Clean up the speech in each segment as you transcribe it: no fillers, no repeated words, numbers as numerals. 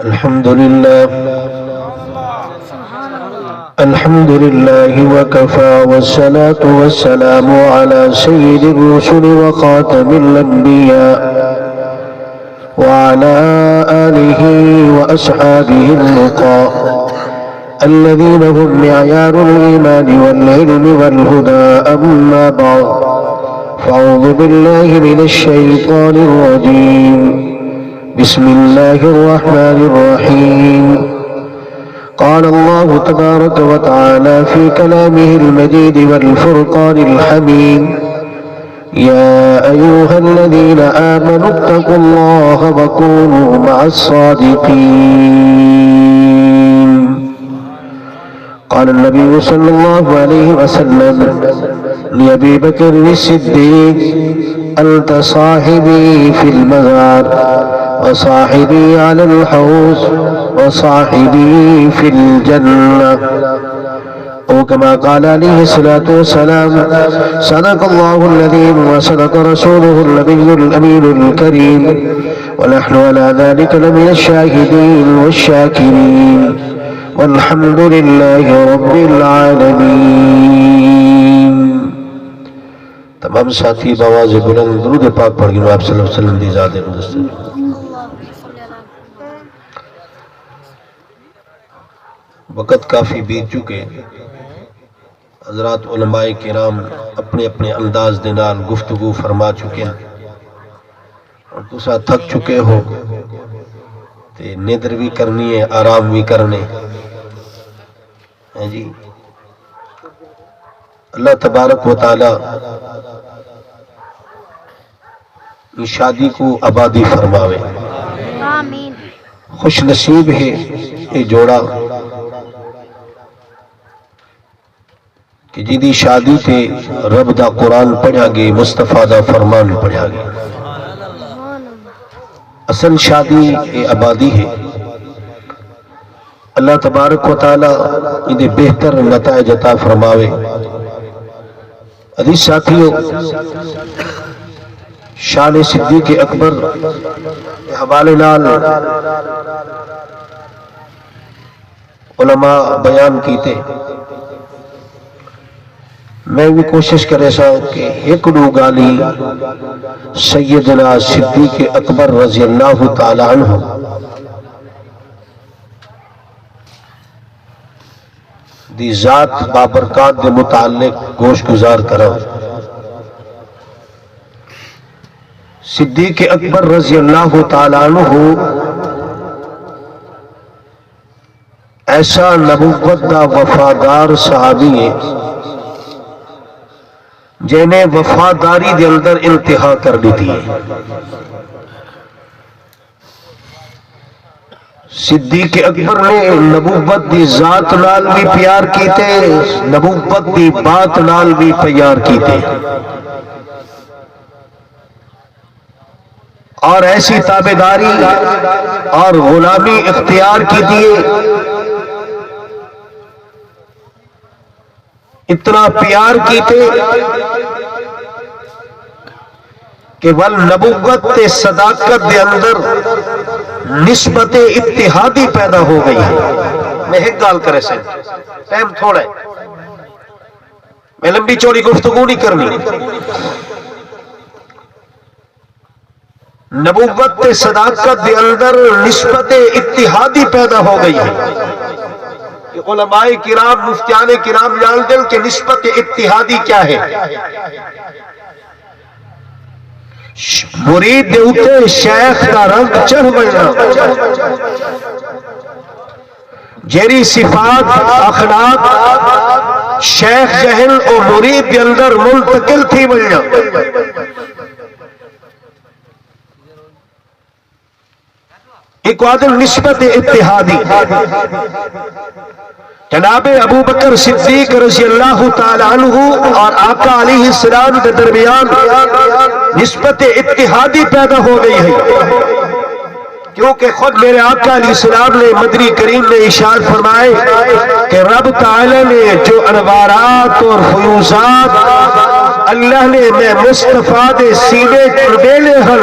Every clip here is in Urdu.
الحمد لله وكفى والصلاة والسلام على سيد الرسل وخاتم الأنبياء وعلى آله وأصحابه اللقاء الذين هم معيار الإيمان والعلم والهدى. أما بعد فأعوذ بالله من الشيطان الرجيم. بسم الله الرحمن الرحيم. قال الله تبارك وتعالى في كلامه المجيد والفرقان الحميد: يا أيها الذين آمنوا اتقوا الله وكونوا مع الصادقين. قال النبي صلى الله عليه وسلم لأبي بكر الصديق: أنت صاحبي في المزار وصاحبي على الحوض وصاحبي في الجنة، أو كما قال عليه الصلاة والسلام. صدق الله العظيم وصدق رسوله النبي الأمين الكريم، ونحن على ذلك لمن الشاهدين والشاكرين، والحمد لله رب العالمين. تمام ساتھی بآواز بلند درود پاک پڑھ گئے آپ صلی اللہ علیہ وسلم دی ذات اقدس. وقت کافی بیت چکے. حضرات علماء کرام اپنے اپنے انداز دے نال گفتگو فرما چکے ہیں اور تسا تھک چکے ہو تے نیندر بھی کرنی ہے، آرام بھی کرنے ہیں جی. اللہ تبارک و تعالی شادی کو آبادی فرماوے. آمین. خوش نصیب ہے یہ جوڑا کہ جدی شادی تے رب دا قرآن پڑھا گے، مصطفیٰ دا فرمان پڑھا گے. اصل شادی یہ آبادی ہے. اللہ تبارک و تعالی انہیں بہتر نتائج عطا فرماوے. حدیث ساتھیوں، شان صدیق اکبر حوالے نال علماء بیان کیتے. میں بھی کوشش کرے سا کہ ایک دو گالی سیدنا صدیق اکبر رضی اللہ تعالی عنہ دی ذات بابرکات دے متعلق گوش گزار کرو. صدیق اکبر رضی اللہ تعالی عنہ ایسا نبوت دا وفادار صحابی ہے جنہیں وفاداری دے اندر انتہا کر دیتی ہے. صدیق اکبر نے نبوت دی ذات نال بھی پیار کیتے، نبوت دی بات نال بھی پیار کیتے، اور ایسی تابعداری اور غلامی اختیار کی دیے، اتنا پیار کیتے کہ والنبوت تے صداقت دے اندر نسبت اتحادی پیدا ہو گئی ہے. میں ایک گال کرے سے ٹائم تھوڑا ہے، میں لمبی چوڑی گفتگو نہیں کرنی. نبوت تے صداقت دے اندر نسبت اتحادی پیدا ہو گئی ہے. علماء کرام مفتیان کرام جان دل کہ نسبت اتحادی کیا ہے. مرید دے اتے شیخ کا رنگ چڑھ بڑھنا، جیری صفات اخلاق شیخ جہل اور مرید دے اندر منتقل تھی بڑھنا. ایک عادل نسبت اتحادی. جناب ابو بکر صدیق رضی اللہ تعالی عنہ اور آقا علیہ السلام کے درمیان نسبت اتحادی پیدا ہو گئی ہے، کیونکہ خود میرے آقا علیہ السلام نے مدنی کریم نے ارشاد فرمائے کہ رب تعالی نے جو انوارات اور فیوزات اللہ نے میں مصطفیٰ دے سینے چڑے لے ہل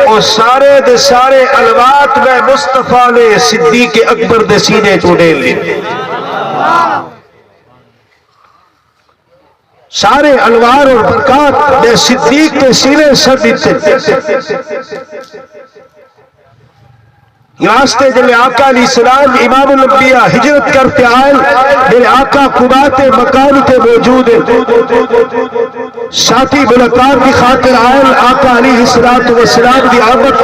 اور سارے دے سارے علوات میں مصطفیٰ نے صدیق اکبر دے سینے چڑے لے سارے انوار اور برکات میں صدیق کے سینے سر دیتے واسطے جب آقا علیہ السلام امام الانبیاء ہجرت کرتے آئے میرے آقا قبات مکان کے موجود ہیں ساتھی ملاقات کی خاطر آئے آقا علیہ السلام کی آمد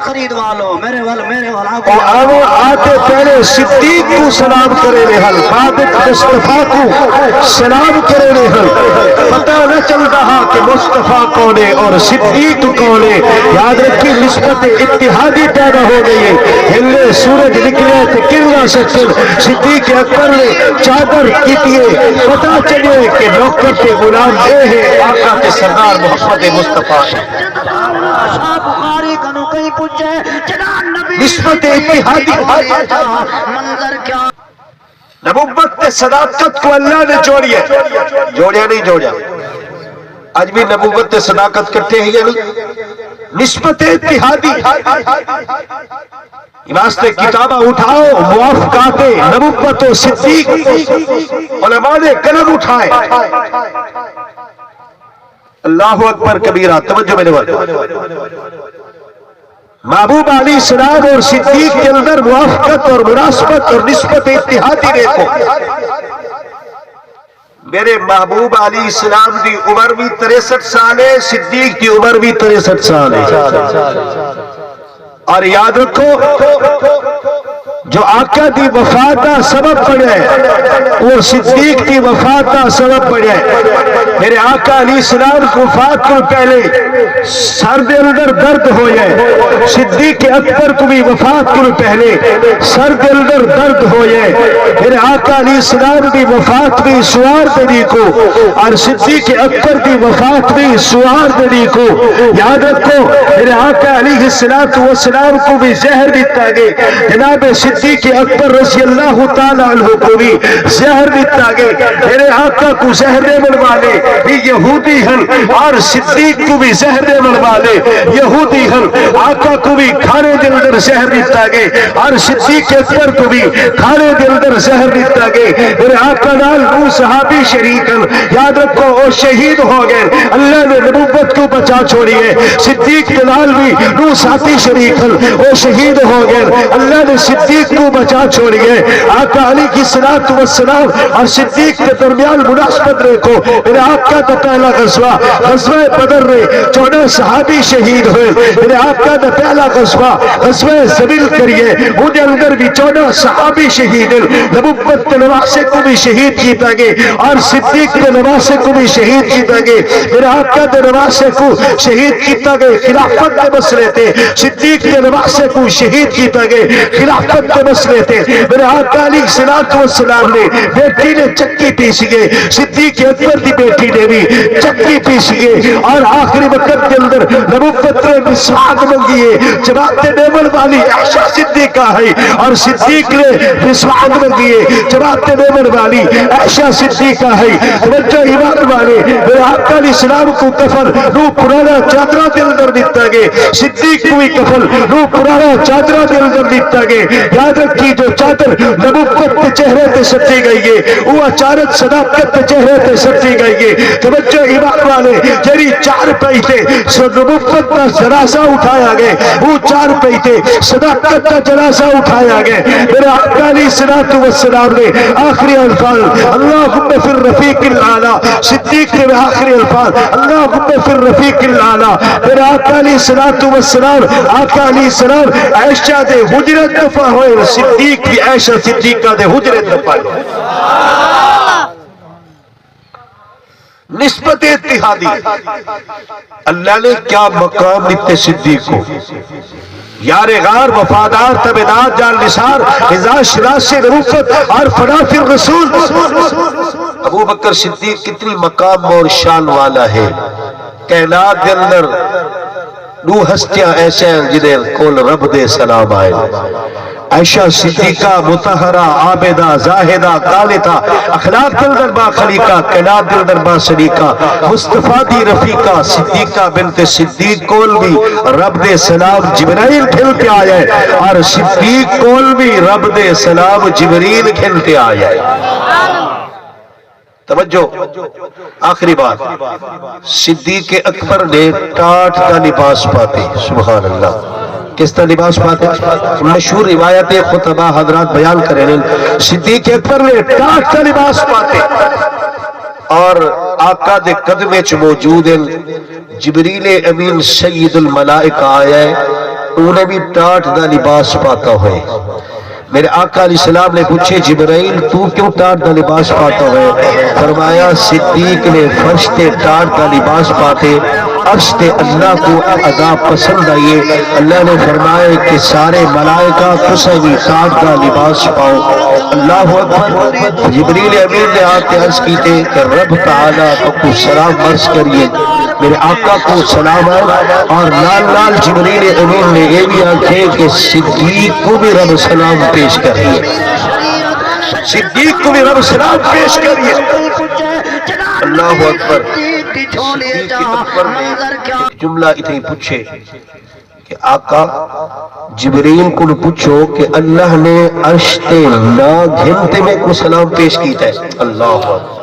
خرید والو میرے اور آنو آتے پہلے صدیق کو سلام کرے رہل بعد مصطفیٰ کو سلام کرے رہل پتہ نہ چل رہا کہ مصطفیٰ کون ہے اور صدیق کون ہے یاد رکھی نسبت اتحادی پیدا ہو گئی ہے ہلے سورج نکلے تھے کرنا سکن صدیق اکبر نے چادر کیتی ہے پتہ چلے کہ نوکر کے غلام اے ہے آقا کے سردار محمد مصطفیٰ بخاری کنو کہیں پوچھے نسبت اتحادی منظر کیا نبوت تے صداقت کو اللہ نے جوڑیا جوڑیا نہیں جوڑیا آج بھی نبوت تے صداقت کرتے ہیں یا نہیں نسبت اتحادی واسطے کتابہ اٹھاؤ موافقات نبوت و صدیق علماء نے قلم اٹھائے اللہ اکبر کبیرہ توجہ میرے والے محبوب علیہ السلام اور صدیق کے اندر موافقت اور مناسبت اور نسبت اتحادی دیکھو میرے محبوب علیہ السلام کی عمر بھی 63 سال ہے صدیق کی عمر بھی 63 سال ہے اور یاد رکھو جو آقا دی وفات کا سبب پڑے وہ صدیق کی وفات کا سبب پڑے میرے آقا علیہ السلام کو وفات کو پہلے سر دے اندر درد ہو جائے صدیق اکبر کو بھی وفات کو پہلے سر دے اندر درد ہو جائے میرے آقا علیہ السلام کی وفات بھی سوار دنی کو اور صدیق اکبر کی وفات بھی سوار دنی کو یاد رکھو میرے آقا علیہ السلام کو بھی زہر دیتا گئے جناب صدیق اکبر رضی اللہ تعالیٰ عنہ کو بھی زہر دیتا گئے میرے آقا کو زہر دے والے یہودی ہیں اور صدیق کو بھی زہر دے والے یہودی ہیں آقا کو بھی کھانے دے اندر زہر دیتا گئے اور صدیق اکبر کو بھی کھانے دے اندر زہر دیتا گئے میرے آقا نال وہ صحابی شریک ہیں یاد رکھو وہ شہید ہو گئے اللہ نے نبوت کو بچا چھوڑی ہے صدیق کے نال بھی وہ ساتھی شریک ہیں وہ شہید ہو گئے اللہ نے صدیق کو بچا چھوڑی ہے آقا علیہ کی صلاۃ والسلام اور صدیق کے درمیان مناسبت دیکھو میرے آقا کا پہلا غزوہ غزوہ بدر میں 14 صحابی شہید ہوئے میرے آقا کا پہلا غزوہ غزوہ زبیل کریے انہیں اندر بھی 14 صحابی شہید ہیں نبوت کے نواسے کو بھی شہید کیتا گئے اور صدیق کے نواسے کو بھی شہید کیتا گئے میرے آقا کے نواسے کو شہید کیتا گئے خلافت کے مسئلے تھے صدیق کے نواسے کو شہید کیتا گئے خلافت کے مسئلے تھے میرے آقا علیہ السلام نے بیٹی نے چکی پیسی گئے صدیق اکبر کی بیٹی نے بھی چکی پیسی گئے اور آخری وقت کے اندر نبوت نے مسواک منگی ہے جماعت نیمل والی عائشہ صدیقہ ہے اور صدیق نے مسواک منگی ہے جماعت نیمل والی عائشہ صدیقہ ہے توجہ ایمان والے میرے آقا علیہ السلام کو کفن رو پرانا چادرہ کے اندر دیتا گئے صدیق کو بھی کفن رو پرانا چادرہ کے اندر دیتا گئے یاد رکھی جو چادر نبوت کے چہرے تے سٹی گئی ہے وہ اچانک صداقت کے چہرے تے سٹی گئی ہے توجہ ایمان والے جری 4 پیتے نبوت کا جنازہ اٹھایا گئے وہ 4 پیتے صداقت کا جنازہ اٹھایا گئے میرے آقا علیہ السلام نے آخری الفاظ اللہم فی الرفیق الاعلی صدیق نے آخری الفاظ اللہم فی الرفیق الاعلی میرے آقا علیہ السلام آقا علیہ السلام عائشہ دے حجرت دفع ہوئے صدیق بھی عائشہ صدیقہ دے حجرت دفع ہوئے نسبت اتحادی اللہ نے کیا مقام دیتے صدیق کو یار غار وفادار تبدار جان نثار اذا شراس نبوت اور فنا فی الرسول ابو بکر صدیق کتنی مقام اور شان والا ہے کائنات کے اندر دو ہستیاں ایسے ہیں جنہیں کول رب دے سلام آئے عائشہ صدیقہ مطہرہ عابدہ زاہدہ قانتہ اخلاق دل در با خلیقہ کائنات دل در با سلیقہ مصطفیٰ دی رفیقہ صدیقہ بنت صدیق کول بھی رب دے سلام جبرائیل کھلتے آئے اور صدیق کول بھی رب دے سلام جبریل کھلتے آئے توجہ آخری بات صدیق اکبر نے ٹاٹ کا لباس پاتے سبحان اللہ کس طرح لباس پاتے مشہور روایت خطبہ حضرات بیان کریں صدیق اکبر نے ٹاٹ کا لباس پاتے اور آقا دے قدمے چ موجود ہیں جبریل امین سید الملائکہ آیا ہے انہیں بھی ٹاٹ دا لباس پاتا ہوئے میرے آقا علیہ السلام نے پوچھے جبرائیل تو کیوں ٹاٹ دا لباس پاتا ہوئے فرمایا صدیق نے فرش تے ٹاٹ دا لباس پاتے عرش تے اللہ کو ادا پسند آئیے اللہ نے فرمایا کہ سارے ملائکہ تسے بھی ٹاٹ دا لباس پاؤ اللہ اکبر جبریل امین نے آتے عرض کیتے کہ رب تعالیٰ کو سلام عرض کریے میرے آقا کو سلام آئے اور لال لال جبریل امین نے یہ بھی آنکھیں کہ صدیق کو بھی رب سلام پیش کریے صدیق کو بھی رب سلام پیش کریے اللہ اکبر صدیق اکبر نے ایک جملہ اتنی پوچھے کہ آقا جبریل کو پوچھو کہ اللہ نے عرش تے لا گھنتے میں کو سلام پیش کیتا ہے اللہ اکبر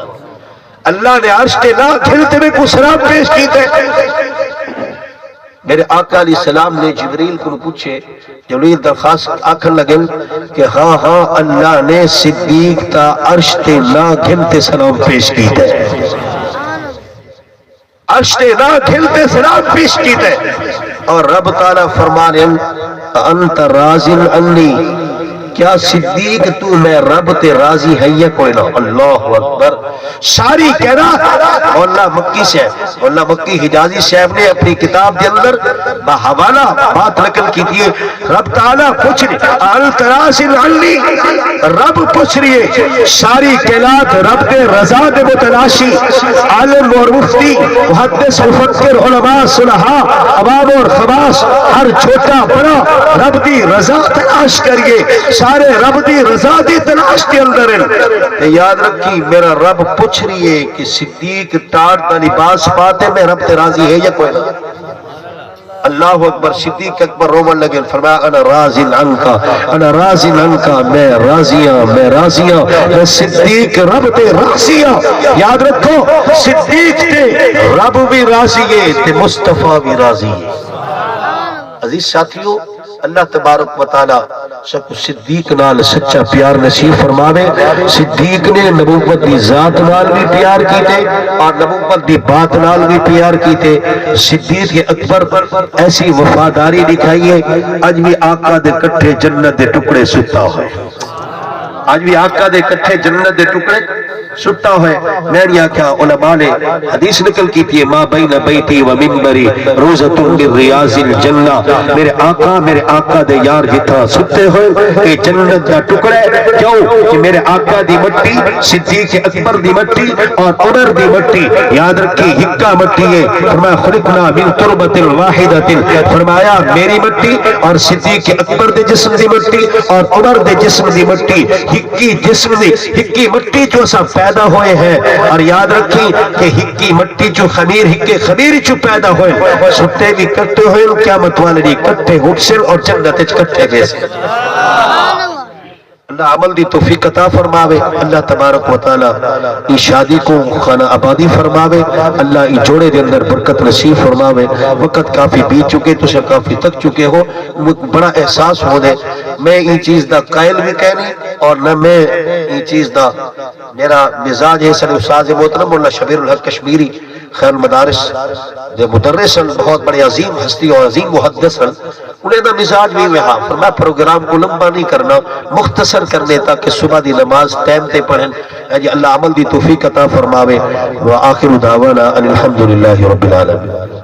اللہ نے عرش تے لا گھنتے میں کو سلام پیش کیتا ہے میرے آقا علیہ السلام نے جبریل کو پوچھے جبریل درخواست آکھن لگن کہ ہاں ہاں اللہ نے صدیق تا عرش تے لا گھنتے سلام پیش کیتا ہے عرش تے لا گھنتے سلام پیش کیتا ہے اور رب تعالیٰ فرمانے انت راضی عنی کیا صدیق تو میں رب تے راضی ہے یا کوئی نہ اللہ اکبر ساری کہنا مولانا مکی سے مولانا مکی حجازی صاحب نے اپنی کتاب کے اندر بحوالہ بات نقل کی تھی رب تعالیٰ پوچھ رہی انت راضی عنی رب پوچھ رہی ہے ساری کائنات رب تے رضا دے متلاشی عالم اور مفتی محدث مفکر علماء صلحاء عوام اور خواص ہر چھوٹا بڑا رب دی رضا تلاش کریے سارے رب دی رضا دی تلاش کے اندر ہیں یاد رکھی میرا رب پوچھ رہی ہے کہ صدیق ٹاٹ دا لباس پاتے میں رب تے راضی ہے یا کوئی نہ اللہ اکبر صدیق اکبر رومن لگے فرمایا انا راضی عنکا انا راضی عنکا میں راضیاں میں راضیاں میں صدیق رب تے راضیاں یاد رکھو صدیق تے رب بھی راضی ہے تے مصطفیٰ بھی راضی ہے عزیز ساتھیوں اللہ تبارک و تعالی سب صدیق نال سچا پیار نصیب فرماوے صدیق نے نبوت دی ذات نال بھی پیار کیتے اور نبوت دی بات نال بھی پیار کیتے صدیق کے اکبر ایسی وفاداری دکھائیے آج بھی آقا دے کٹھے جنت دے ٹکڑے ستا ہوئے آج بھی آقا دے کٹھے جنت دے ٹکڑے ستا ہوئے میں نے آکھا علماء نے حدیث نکل کی تھی ما بین بیتی و منبری روزۃ من ریاض الجنہ میرے آقا دے یار جتھا ستے ہوئے کہ جنت دا ٹکڑے کیوں کہ میرے آقا دی مٹی صدیق اکبر دی مٹی اور عمر دی مٹی یاد رکھی ہکا مٹی ہے فرمایا خلقنا من تربت واحدۃ فرمایا میری مٹی اور صدیق اکبر دے جسم دی مٹی اور عمر دے جسم دی مٹی ہکی جسم دی ہکی مٹی جو سب پیدا ہوئے ہیں اور یاد رکھی کہ ہکی مٹی جو خمیر ہکے خمیر جو پیدا ہوئے ستے بھی کٹے ہوئے قیامت والے نہیں کٹے حسن اور جنت کٹے بیسے اللہ عمل دی توفیق عطا فرماوے اللہ تبارک و تعالی ای شادی کو خانہ آبادی فرماوے اللہ ای جوڑے دے اندر برکت نصیب فرماوے وقت کافی بیت چکے تو سے کافی تک چکے ہو بڑا احساس ہو دے میں ای چیز دا قائل بھی کہنی اور نہ میں ای چیز دا میرا مزاج ہے سن استاد محترم مولانا شبیر الحق کشمیری خیر مدارس جو مدرس ہیں بہت بڑے عظیم ہستی اور عظیم محدث ہیں انہیں دا مزاج بھی میں ہاں فرمایا پروگرام کو لمبا نہیں کرنا مختصر کرنے تاکہ صبح دی نماز ٹائم تے پڑھیں اللہ عمل دی توفیق عطا فرماوے وآخر دعوانا ان الحمدللہ رب العالمین